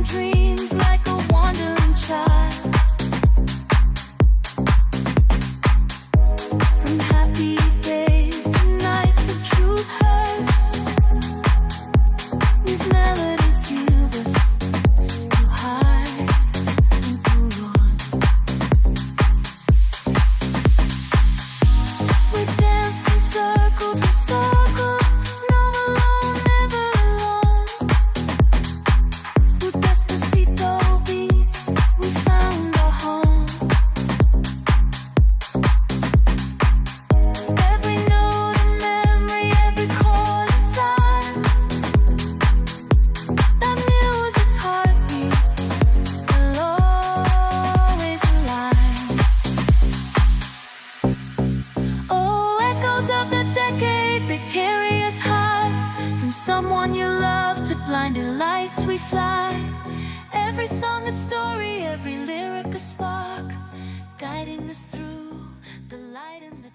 dreams like a wandering child. From happy days to nights of true hurts, these melodies heal us through high and through low. We dance in circles with circles, no alone, never alone. With Despacito beats, we found our home. Every note a memory, every chord a sign. That music's heartbeat will always align. Oh, echoes of the decade, they carry us high. From someone you love to blinded lights we fly. Every song a story, every lyric a spark, guiding us through the light and the